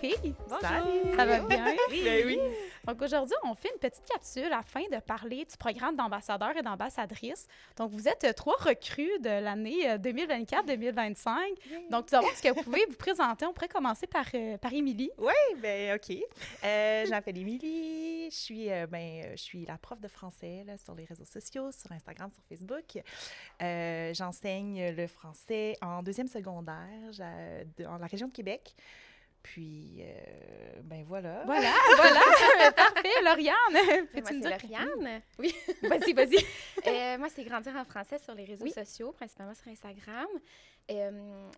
filles! Bonjour! Ça va bien? Oui. Ben oui. Donc aujourd'hui, on fait une petite capsule afin de parler du programme d'ambassadeurs et d'ambassadrices. Donc vous êtes 3 recrues de l'année 2024-2025. Donc tout d'abord, est-ce que vous pouvez vous présenter? On pourrait commencer par Émilie. Oui, ben OK. Je m'appelle Émilie. Je suis la prof de français là, sur les réseaux sociaux, sur Instagram, sur Facebook. J'enseigne le français en deuxième secondaire dans la région de Québec. Puis, ben voilà. Voilà. Parfait. Lauriane, peux-tu Moi, nous c'est dire? Lauriane. Oui. Vas-y. Moi, c'est Grandir en français sur les réseaux Oui. sociaux, principalement sur Instagram. Je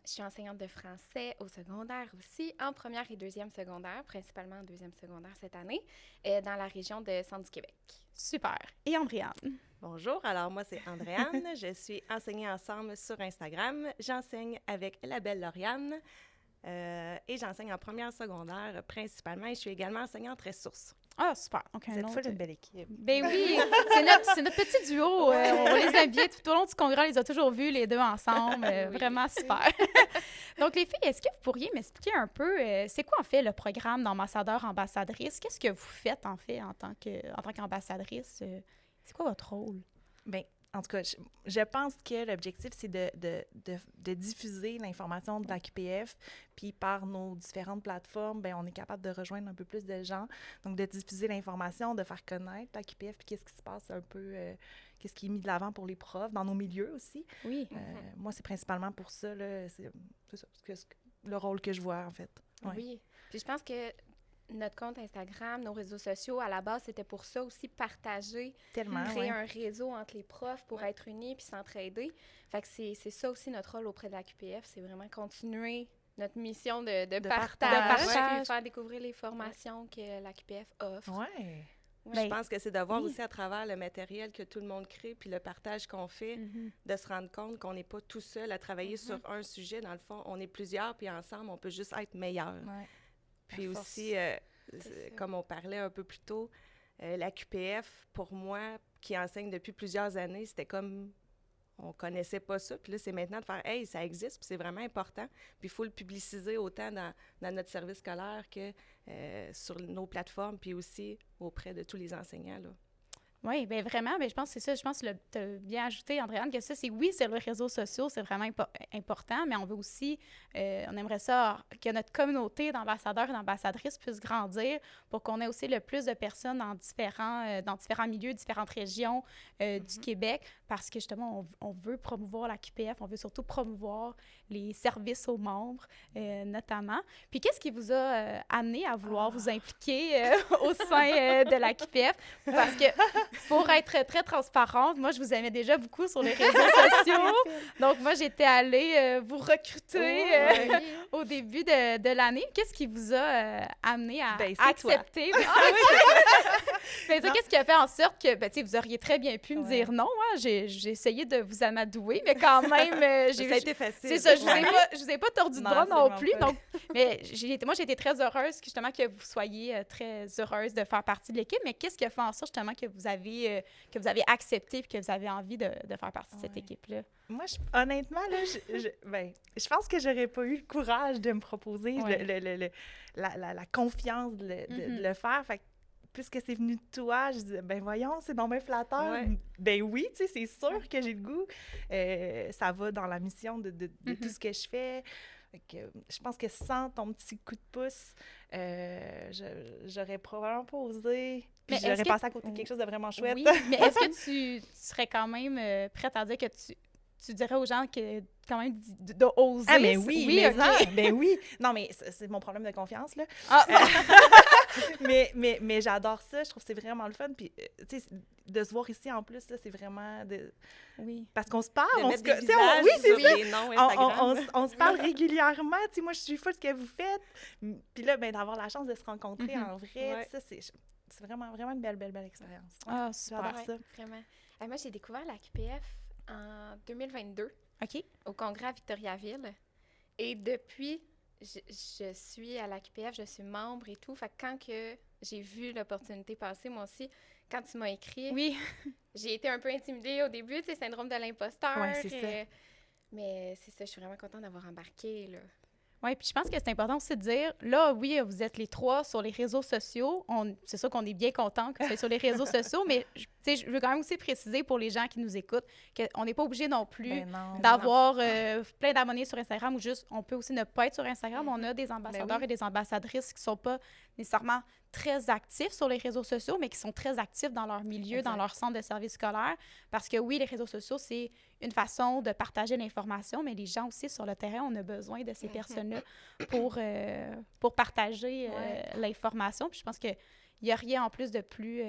suis enseignante de français au secondaire aussi, en première et deuxième secondaire, principalement en deuxième secondaire cette année, dans la région de Centre du Québec. Super. Et Andréane? Bonjour, alors moi c'est Andréane, je suis enseignée ensemble sur Instagram, j'enseigne avec la belle Lauriane et j'enseigne en première secondaire principalement et je suis également enseignante ressources. Ah, super. Donc, un Cette autre- fois, j'ai une belle équipe. Ben oui, c'est notre petit duo. On les aime tout au long du congrès, on les a toujours vus les deux ensemble. Oui. Vraiment super. Donc, les filles, est-ce que vous pourriez m'expliquer un peu, c'est quoi en fait le programme d'ambassadeur-ambassadrice? Qu'est-ce que vous faites en fait en tant qu'ambassadrice? C'est quoi votre rôle? Bien, en tout cas, je pense que l'objectif, c'est de diffuser l'information de la QPF, puis par nos différentes plateformes, bien, on est capable de rejoindre un peu plus de gens. Donc, de diffuser l'information, de faire connaître la QPF, puis qu'est-ce qui se passe un peu, qu'est-ce qui est mis de l'avant pour les profs, dans nos milieux aussi. Oui. Moi, c'est principalement pour ça, là, c'est ça, le rôle que je vois, en fait. Ouais. Oui. Puis je pense que notre compte Instagram, nos réseaux sociaux, à la base, c'était pour ça aussi, partager, Tellement, créer ouais. un réseau entre les profs pour être unis puis s'entraider. Fait que c'est ça aussi notre rôle auprès de la QPF, c'est vraiment continuer notre mission de partage, partage. puis faire découvrir les formations que la QPF offre. Ouais. Je pense que c'est de voir oui. aussi à travers le matériel que tout le monde crée puis le partage qu'on fait, de se rendre compte qu'on n'est pas tout seul à travailler sur un sujet. Dans le fond, on est plusieurs puis ensemble, on peut juste être meilleurs. Ouais. Puis À force. aussi, ça. comme on parlait un peu plus tôt, la QPF, pour moi, qui enseigne depuis plusieurs années, c'était comme, on connaissait pas ça. Puis là, c'est maintenant de faire, hey, ça existe, puis c'est vraiment important. Puis il faut le publiciser autant dans notre service scolaire que sur nos plateformes, puis aussi auprès de tous les enseignants, là. Oui, bien vraiment, mais je pense que c'est ça. Je pense que tu as bien ajouté, Andréane, que ça, c'est les réseaux sociaux, c'est vraiment important, mais on veut aussi, on aimerait ça, que notre communauté d'ambassadeurs et d'ambassadrices puisse grandir pour qu'on ait aussi le plus de personnes dans différents milieux, différentes régions du Québec, parce que justement, on veut promouvoir la QPF, on veut surtout promouvoir les services aux membres, notamment. Puis qu'est-ce qui vous a amené à vouloir vous impliquer au sein de la QPF? Parce que pour être très transparente, moi, je vous aimais déjà beaucoup sur les réseaux sociaux. Donc, moi, j'étais allée vous recruter au début de l'année. Qu'est-ce qui vous a amené à Ben, c'est toi. accepter? Mais ça, qu'est-ce qui a fait en sorte que, ben, tu sais, vous auriez très bien pu me dire non. Hein? J'ai essayé de vous amadouer, mais quand même, Ça a été facile. c'est ça, je vous ai pas tordu de Non, bras non absolument plus. pas. Donc, mais moi, j'ai été très heureuse justement que vous soyez très heureuse de faire partie de l'équipe. Mais qu'est-ce qui a fait en sorte justement que vous avez accepté et que vous avez envie de faire partie de cette Ouais. équipe-là? Moi, honnêtement, là, je pense que j'aurais pas eu le courage de me proposer Ouais. la confiance de le faire. Fait que, puisque c'est venu de toi, je disais, ben voyons, c'est dans mes flatteurs. Ouais. Ben oui, tu sais, c'est sûr que j'ai le goût. Ça va dans la mission de tout ce que je fais. Fait que, je pense que sans ton petit coup de pouce, j'aurais probablement pas osé. Puis Mais est-ce j'aurais que- passé à côté de quelque chose de vraiment chouette. Oui, mais est-ce que tu serais quand même prête à dire que tu dirais aux gens que quand même d'oser? Ah, mais oui, mais OK. ben oui. Non, mais c'est mon problème de confiance, là. Ah, mais j'adore ça. Je trouve que c'est vraiment le fun. Puis, tu sais, de se voir ici, en plus, là, c'est vraiment... oui. Parce qu'on se parle, De on mettre se... des tu sais, on- visages oui, c'est sur ça. les noms Instagram. On se parle régulièrement. Tu sais, moi, je suis folle de ce que vous faites. Puis là, ben, d'avoir la chance de se rencontrer en vrai, Ouais. ça, c'est vraiment, vraiment une belle expérience. Ah, super. J'adore ça. Vraiment. Moi, j'ai découvert la QPF en 2022 OK. au congrès à Victoriaville. Et depuis, je suis à la QPF, je suis membre et tout. Fait que quand que j'ai vu l'opportunité passer, moi aussi, quand tu m'as écrit, Oui. j'ai été un peu intimidée au début, tu sais, syndrome de l'imposteur. Ouais, c'est ça. Mais c'est ça, je suis vraiment contente d'avoir embarqué, là. Oui, puis je pense que c'est important aussi de dire, là, oui, vous êtes les 3 sur les réseaux sociaux. C'est sûr qu'on est bien content que vous soyez sur les réseaux sociaux, mais je veux quand même aussi préciser pour les gens qui nous écoutent qu'on n'est pas obligé non plus d'avoir plein d'abonnés sur Instagram ou juste, on peut aussi ne pas être sur Instagram. On a des ambassadeurs et des ambassadrices qui ne sont pas nécessairement très actifs sur les réseaux sociaux, mais qui sont très actifs dans leur milieu, dans leur centre de service scolaire. Parce que oui, les réseaux sociaux, c'est une façon de partager l'information, mais les gens aussi sur le terrain, on a besoin de ces personnes-là pour partager l'information. Puis je pense qu'il n'y a rien en plus de plus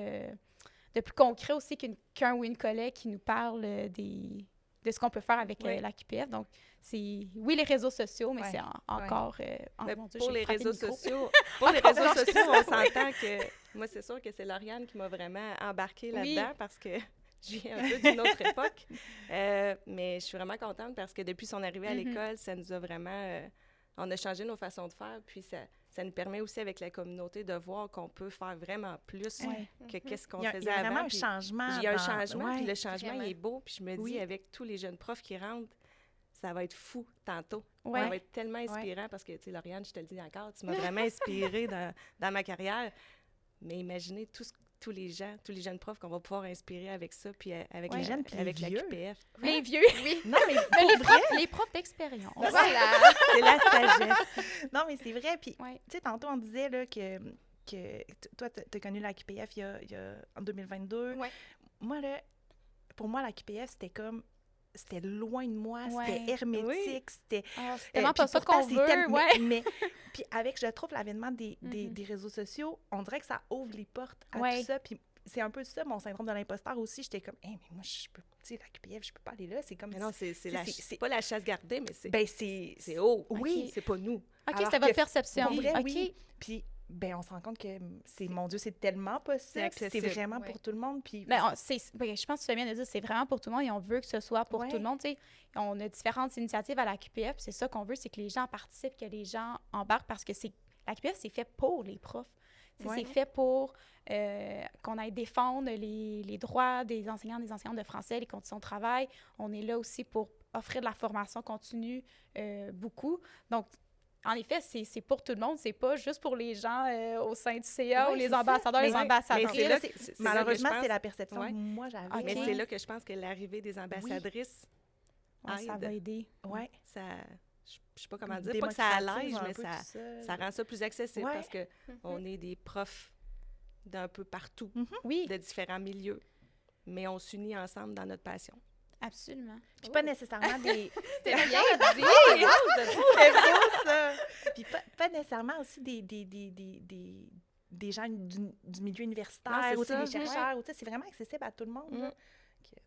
concret aussi qu'un ou une collègue qui nous parle de ce qu'on peut faire avec la QPF. Donc, c'est, oui, les réseaux sociaux, mais c'est encore... mon Dieu, pour les réseaux le sociaux, on s'entend que... Moi, c'est sûr que c'est Lauriane qui m'a vraiment embarquée là-dedans parce que je viens un peu d'une autre époque. Mais je suis vraiment contente parce que depuis son arrivée à l'école, ça nous a vraiment... on a changé nos façons de faire, puis ça nous permet aussi avec la communauté de voir qu'on peut faire vraiment plus que qu'est-ce qu'on faisait avant. Il y a vraiment un changement. Il y a un changement, puis le changement, il est beau. Puis je me dis, avec tous les jeunes profs qui rentrent, ça va être fou tantôt. Ça va être tellement inspirant parce que, tu sais, Lauriane, je te le dis encore, tu m'as vraiment inspirée dans ma carrière. Mais imaginez tous les jeunes profs qu'on va pouvoir inspirer avec ça, puis avec les jeunes, avec la QPF. Les vieux. Oui. Non, mais les profs d'expérience. Voilà. C'est la sagesse. Non, mais c'est vrai. Puis, tu sais, tantôt, on disait là, que toi, tu as connu la QPF il y a en 2022. Ouais. Moi, là, pour moi, la QPF, c'était loin de moi, c'était hermétique, c'était... c'est tellement pas ça qu'on veut, mais puis avec, je trouve, l'avènement des réseaux sociaux, on dirait que ça ouvre les portes à tout ça, puis c'est un peu ça, mon syndrome de l'imposteur aussi, j'étais comme, mais moi, je peux, tu sais, la QPF, je peux pas aller là, c'est comme... Mais non, c'est pas la chasse gardée, mais c'est... Ben, c'est haut, oui, c'est pas nous. OK, c'était votre perception. Pour vrai, oui, puis... Ben, on se rend compte que mon Dieu, c'est tellement possible. C'est vraiment pour tout le monde. Puis... Ben, je pense que tu fais bien de dire c'est vraiment pour tout le monde et on veut que ce soit pour tout le monde. T'sais. On a différentes initiatives à la QPF. C'est ça qu'on veut, c'est que les gens participent, que les gens embarquent parce que la QPF, c'est fait pour les profs. C'est fait pour qu'on aille défendre les droits des enseignants, des enseignantes de français, les conditions de travail. On est là aussi pour offrir de la formation continue beaucoup. Donc, en effet, c'est pour tout le monde. C'est pas juste pour les gens au sein du CA ou les ambassadeurs, les ambassadrices. Malheureusement, c'est la perception que moi j'avais. Okay. Mais c'est là que je pense que l'arrivée des ambassadrices aide. Ça va aider. Ouais. Ça, je sais pas comment dire, pas que ça allège, mais ça rend ça plus accessible parce que on est des profs d'un peu partout, de différents milieux, mais on s'unit ensemble dans notre passion. Absolument. Puis pas nécessairement des... C'était bien dit! C'est beau, ça! Puis pas nécessairement aussi des gens du milieu universitaire ou des chercheurs. C'est vraiment accessible à tout le monde. Là.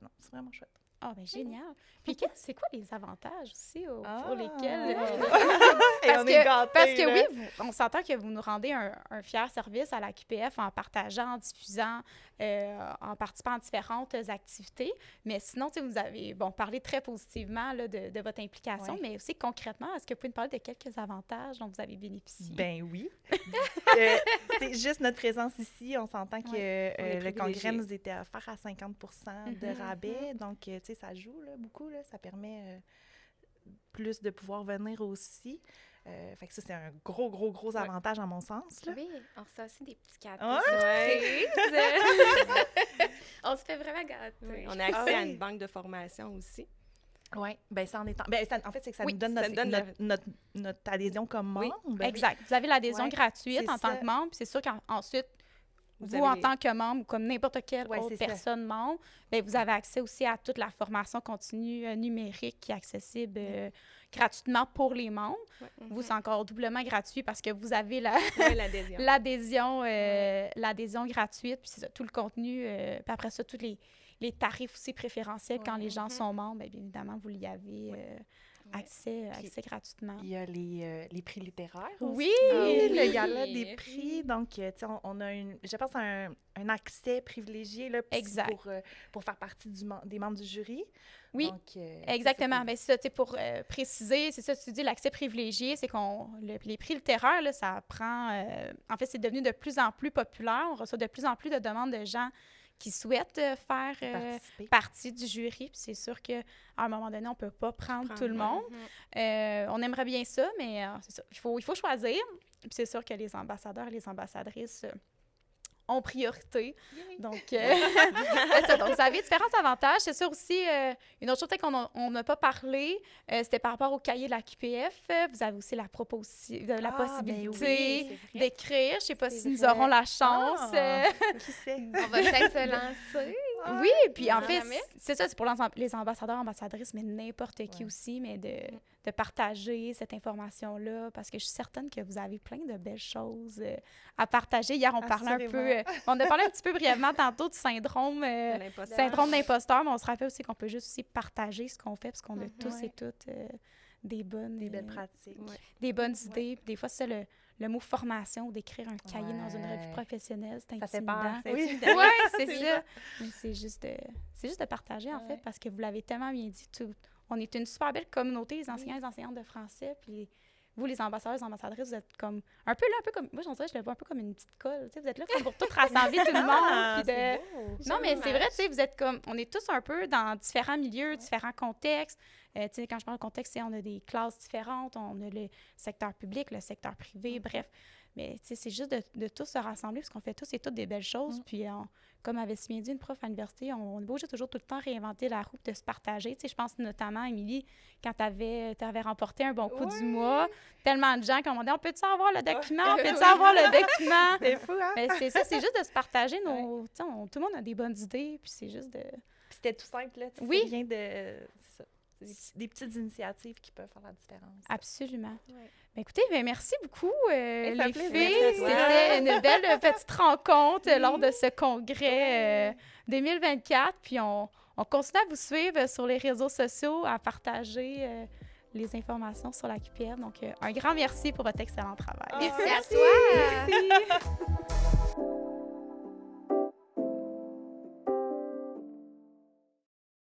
Non, c'est vraiment chouette. Ah, bien génial. Puis c'est quoi les avantages aussi pour lesquels... Parce que oui, on s'entend que vous nous rendez un fier service à la QPF en partageant, en diffusant, en participant à différentes activités. Mais sinon, vous avez parlé très positivement là, de votre implication, mais aussi concrètement, est-ce que vous pouvez nous parler de quelques avantages dont vous avez bénéficié? Ben oui. C'est juste notre présence ici. On s'entend que le congrès nous était offert à 50 % de rabais. Donc, tu sais, ça joue là, beaucoup. Là, ça permet plus de pouvoir venir aussi. Fait que ça, c'est un gros avantage à mon sens. Là. Oui, on reçoit aussi des petits cadeaux. On se fait vraiment gâter. Oui. On a accès à une banque de formation aussi. Oui, bien ça en est... en fait, c'est que ça nous donne notre adhésion comme membre. Oui, exact. Vous avez l'adhésion gratuite en tant que membre. Puis c'est sûr qu'ensuite, vous en tant que membre ou comme n'importe quelle autre personne membre, bien, vous avez accès aussi à toute la formation continue numérique qui est accessible gratuitement pour les membres. Vous, c'est encore doublement gratuit parce que vous avez l'adhésion gratuite, puis c'est ça, tout le contenu, puis après ça, tous les tarifs aussi préférentiels quand les gens sont membres, bien évidemment, vous y avez accès gratuitement. Il y a les prix littéraires aussi. Oui, il y a là des prix. Donc, tu sais, on a je pense un accès privilégié là, pour faire partie des membres du jury. Oui, donc, exactement. Bien, c'est ça, pour préciser, c'est ça, tu dis, l'accès privilégié, c'est les prix littéraires, là, ça prend... en fait, c'est devenu de plus en plus populaire. On reçoit de plus en plus de demandes de gens qui souhaitent faire Participer. partie du jury. Puis c'est sûr qu'à un moment donné, on ne peut pas prendre tout le monde. On aimerait bien ça, mais c'est ça. Il faut choisir. Puis c'est sûr que les ambassadeurs et les ambassadrices ont priorité. Donc, donc, ça avait différents avantages. C'est sûr aussi, une autre chose peut-être qu'on n'a pas parlé, c'était par rapport au cahier de la QPF. Vous avez aussi la possibilité d'écrire. Je ne sais pas si nous aurons la chance. Qui sait? On va peut-être se lancer. Oui, puis en fait, Jamais. c'est ça, c'est pour les ambassadeurs, ambassadrices, mais n'importe qui aussi, mais de partager cette information-là, parce que je suis certaine que vous avez plein de belles choses à partager. Hier, on parlait un peu, on a parlé un petit peu brièvement tantôt du syndrome d'imposteur, mais on se rappelle aussi qu'on peut juste aussi partager ce qu'on fait, parce qu'on a tous et toutes des belles pratiques, des bonnes idées. Des fois, c'est le mot formation, d'écrire un cahier dans une revue professionnelle, c'est intimidant. Oui, c'est ça. Mais c'est juste de partager, en fait, parce que vous l'avez tellement bien dit. On est une super belle communauté, les enseignants et les enseignantes de français, puis vous, les ambassadeurs, les ambassadrices, vous êtes comme un peu comme, moi, j'en dirais, je le vois un peu comme une petite colle, tu sais, vous êtes là comme pour tout rassembler tout le monde. Puis non, mais c'est vrai, tu sais, vous êtes comme, on est tous un peu dans différents milieux, différents contextes. Tu sais, quand je parle de contexte, on a des classes différentes, on a le secteur public, le secteur privé, bref. Mais tu sais, c'est juste de tous se rassembler parce qu'on fait tous et toutes des belles choses. Puis, comme avait si bien dit une prof à l'université, on est obligé toujours tout le temps réinventer la roue de se partager. Tu sais, je pense notamment, Émilie, quand tu avais remporté un bon coup du mois, tellement de gens qui ont demandé « On peut-tu avoir le document? On peut-tu avoir le document? » C'est fou, hein? Mais c'est ça, c'est juste de se partager nos... Tu sais, tout le monde a des bonnes idées, puis c'est juste de... Puis c'était tout simple, là. Oui. C'est rien de... C'est ça. Des petites initiatives qui peuvent faire la différence. Absolument. Ouais. Ben, écoutez, merci beaucoup, les fait filles. plaisir. C'était une belle petite rencontre lors de ce congrès 2024. Puis on continue à vous suivre sur les réseaux sociaux, à partager les informations sur la QPF. Donc, un grand merci pour votre excellent travail. Merci à toi! Merci.